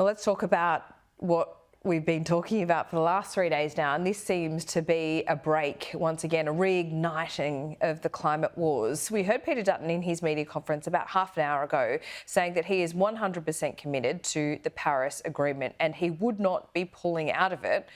Well, let's talk about what we've been talking about for the last 3 days now, and this seems to be a break, once again, a reigniting of the climate wars. We heard Peter Dutton in his media conference about half an hour ago saying that he is 100% committed to the Paris Agreement and he would not be pulling out of it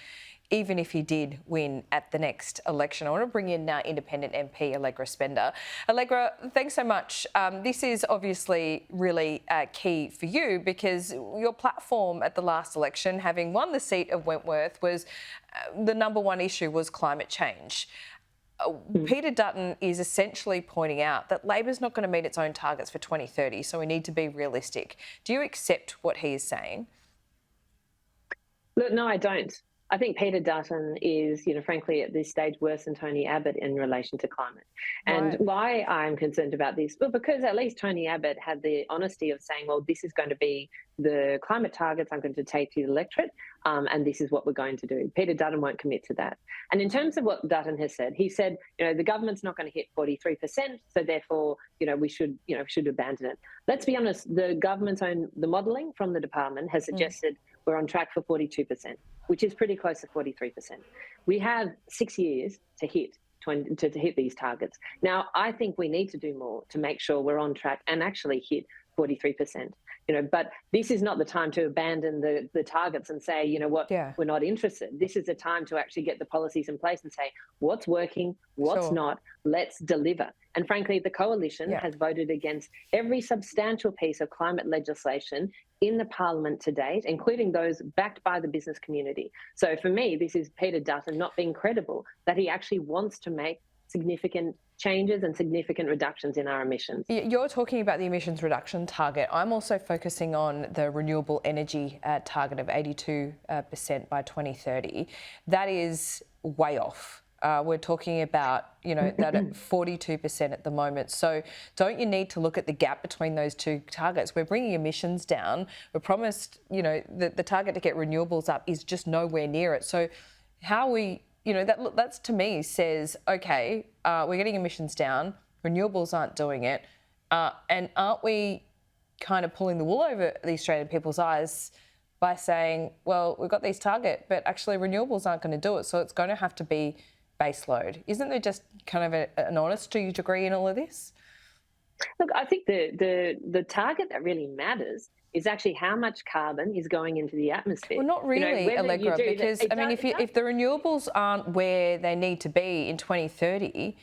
even if he did win at the next election. I want to bring in now independent MP Allegra Spender. Allegra, thanks so much. This is obviously really key for you because your platform at the last election, having won the seat of Wentworth, was the number one issue was climate change. Peter Dutton is essentially pointing out that Labor's not going to meet its own targets for 2030, so we need to be realistic. Do you accept what he is saying? Look, no, I don't. I think Peter Dutton is, frankly, at this stage worse than Tony Abbott in relation to climate. And why I'm concerned about this? Well, because at least Tony Abbott had the honesty of saying, well, this is going to be the climate targets I'm going to take to the electorate, and this is what we're going to do. Peter Dutton won't commit to that. And in terms of what Dutton has said, he said, the government's not going to hit 43%, so therefore, we should abandon it. Let's be honest, the government's the modelling from the department has suggested we're on track for 42%, which is pretty close to 43%. We have 6 years to hit to hit these targets. Now, I think we need to do more to make sure we're on track and actually hit 43%. But this is not the time to abandon the targets and say, we're not interested. This is the time to actually get the policies in place and say, what's working, what's not, let's deliver. And frankly, the coalition has voted against every substantial piece of climate legislation in the parliament to date, including those backed by the business community. So for me, this is Peter Dutton not being credible that he actually wants to make significant changes and significant reductions in our emissions. You're talking about the emissions reduction target. I'm also focusing on the renewable energy target of 82% by 2030. That is way off. We're talking about, that at 42% at the moment. So don't you need to look at the gap between those two targets? We're bringing emissions down. We're promised, the target to get renewables up is just nowhere near it. So how we, that's to me says, okay, we're getting emissions down, renewables aren't doing it. And aren't we kind of pulling the wool over the Australian people's eyes by saying, well, we've got these targets, but actually renewables aren't going to do it. So it's going to have to be base load. Isn't there just kind of an honesty degree in all of this? Look, I think the target that really matters is actually how much carbon is going into the atmosphere. Well, not really, Allegra, because if the renewables aren't where they need to be in 2030,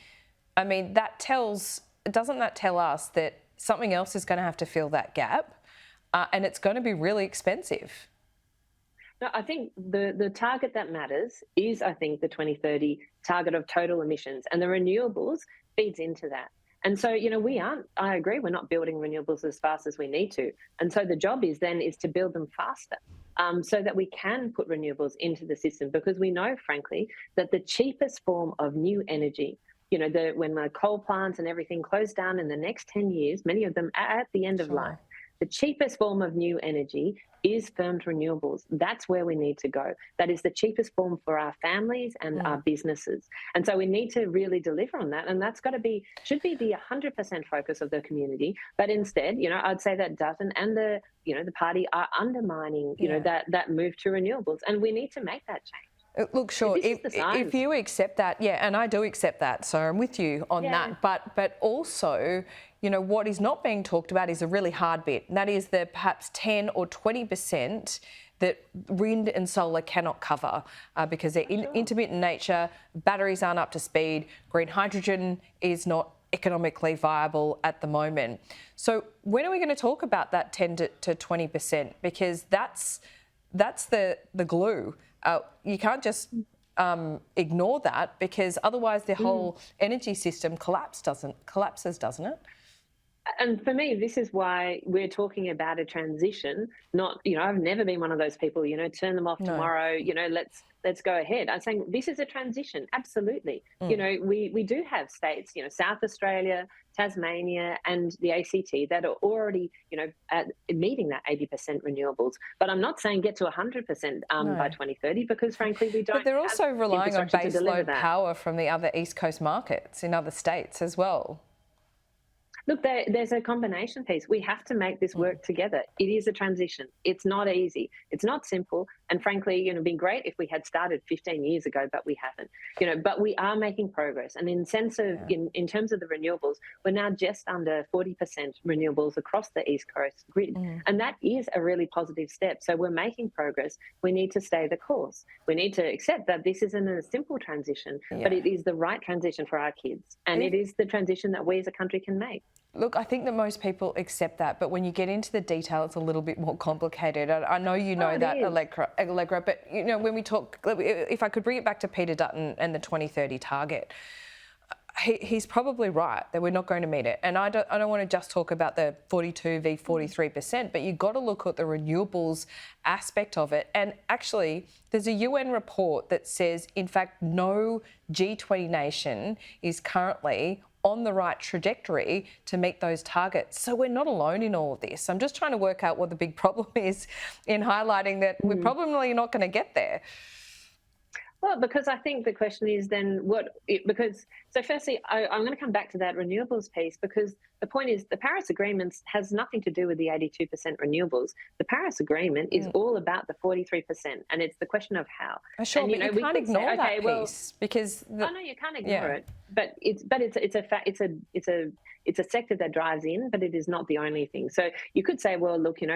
I mean, doesn't that tell us that something else is going to have to fill that gap, and it's going to be really expensive? No, I think the target that matters is, I think, the 2030 target of total emissions, and the renewables feeds into that. And so, I agree, we're not building renewables as fast as we need to. And so the job is to build them faster so that we can put renewables into the system, because we know, frankly, that the cheapest form of new energy, when the coal plants and everything close down in the next 10 years, many of them are at the end of life. The cheapest form of new energy is firmed renewables. That's where we need to go. That is the cheapest form for our families and our businesses. And so we need to really deliver on that. And that's should be the 100% focus of the community. But instead, I'd say that Dutton and the party are undermining, that move to renewables. And we need to make that change. Look, sure, if you accept that, and I do accept that, so I'm with you on that. But also, what is not being talked about is a really hard bit, and that is the perhaps 10 or 20% that wind and solar cannot cover because they're intermittent nature, batteries aren't up to speed, green hydrogen is not economically viable at the moment. So when are we going to talk about that 10 to 20%? Because that's the glue. You can't just ignore that, because otherwise the whole energy system collapses, doesn't it? And for me, this is why we're talking about a transition. Not, I've never been one of those people, turn them off tomorrow, let's go ahead. I'm saying this is a transition, absolutely. We do have states, South Australia, Tasmania and the ACT that are already, at meeting that 80% renewables. But I'm not saying get to 100% by 2030, because frankly, we don't. But they're also relying on baseload power from the other East Coast markets in other states as well. Look, there's a combination piece. We have to make this work together. It is a transition. It's not easy. It's not simple. And frankly, it'd been great if we had started 15 years ago, but we haven't. But we are making progress. And in sense of, in terms of the renewables, we're now just under 40% renewables across the East Coast grid. And that is a really positive step. So we're making progress. We need to stay the course. We need to accept that this isn't a simple transition, but it is the right transition for our kids. And it is the transition that we as a country can make. Look, I think that most people accept that, but when you get into the detail, it's a little bit more complicated. I know you know that, Allegra, but when we talk, if I could bring it back to Peter Dutton and the 2030 target, he's probably right that we're not going to meet it. And I don't want to just talk about the 42 v 43%, but you've got to look at the renewables aspect of it. And actually, there's a UN report that says, in fact, no G20 nation is currently on the right trajectory to meet those targets. So we're not alone in all of this. I'm just trying to work out what the big problem is in highlighting that we're probably not going to get there. Well, because I think the question is then so firstly, I'm going to come back to that renewables piece, because the point is the Paris Agreement has nothing to do with the 82% renewables. The Paris Agreement is all about the 43%, and it's the question of how. Sure, but you can't ignore that piece because... I know you can't ignore it, but it's a sector that drives in, but it is not the only thing. So you could say, well, look, do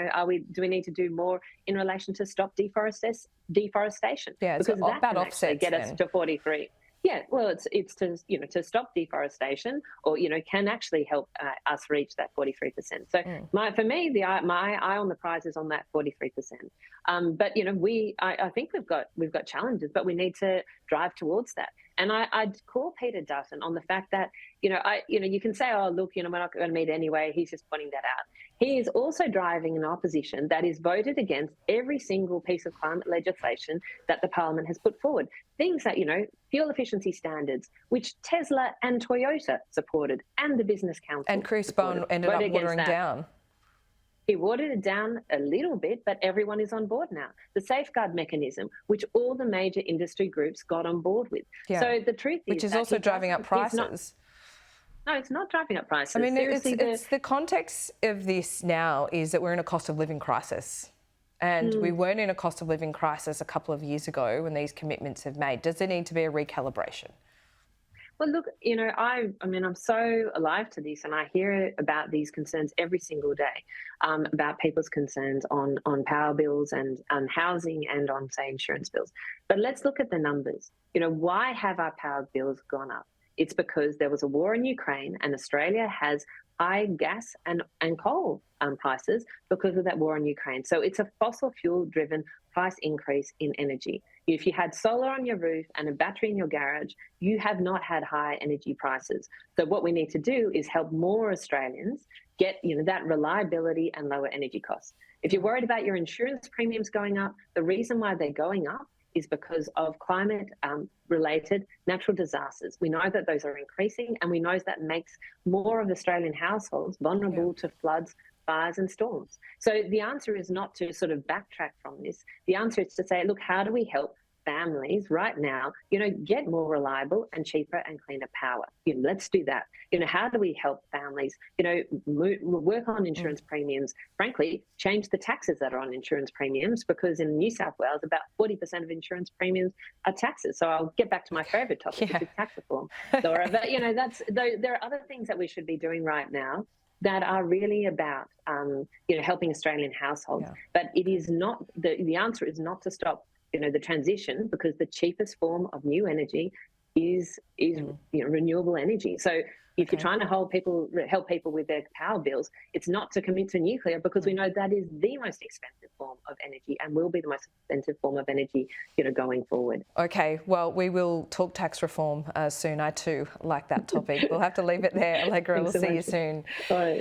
we need to do more in relation to stop deforestation? Yeah, because so that offsets get us to 43. Yeah, well, it's to stop deforestation, or can actually help us reach that 43%. So for me, my eye on the prize is on that 43%. But I think we've got challenges, but we need to drive towards that. And I'd call Peter Dutton on the fact that you can say, oh look, we're not going to meet anyway. He's just pointing that out. He is also driving an opposition that is voted against every single piece of climate legislation that the Parliament has put forward. Things that, fuel efficiency standards, which Tesla and Toyota supported, and the Business Council. And Chris Bowen ended up watering down. He watered it down a little bit, but everyone is on board now. The safeguard mechanism, which all the major industry groups got on board with. Yeah. So the truth is, which is also driving up prices. No, it's not driving up prices. I mean, it's the context of this now is that we're in a cost of living crisis. And we weren't in a cost of living crisis a couple of years ago when these commitments have made. Does there need to be a recalibration? Well, look, I'm so alive to this, and I hear about these concerns every single day, about people's concerns on power bills and on housing and on, say, insurance bills. But let's look at the numbers. Why have our power bills gone up? It's because there was a war in Ukraine, and Australia has high gas and coal prices because of that war in Ukraine. So it's a fossil fuel driven price increase in energy. If you had solar on your roof and a battery in your garage, you have not had high energy prices. So what we need to do is help more Australians get that reliability and lower energy costs. If you're worried about your insurance premiums going up, the reason why they're going up is because of climate-related natural disasters. We know that those are increasing, and we know that makes more of Australian households vulnerable to floods, fires and storms. So the answer is not to sort of backtrack from this. The answer is to say, look, how do we help families right now, get more reliable and cheaper and cleaner power? Let's do that. How do we help families, work on insurance premiums, frankly, change the taxes that are on insurance premiums, because in New South Wales, about 40% of insurance premiums are taxes. So I'll get back to my favourite topic, which is tax reform. Laura, but, there are other things that we should be doing right now that are really about, helping Australian households. But it is not, the answer is not to stop the transition, because the cheapest form of new energy is renewable energy. So if you're trying to help people with their power bills, it's not to commit to nuclear, because we know that is the most expensive form of energy and will be the most expensive form of energy, going forward. Okay, well, we will talk tax reform soon. I too like that topic. We'll have to leave it there. Allegra, we'll see you soon. Bye.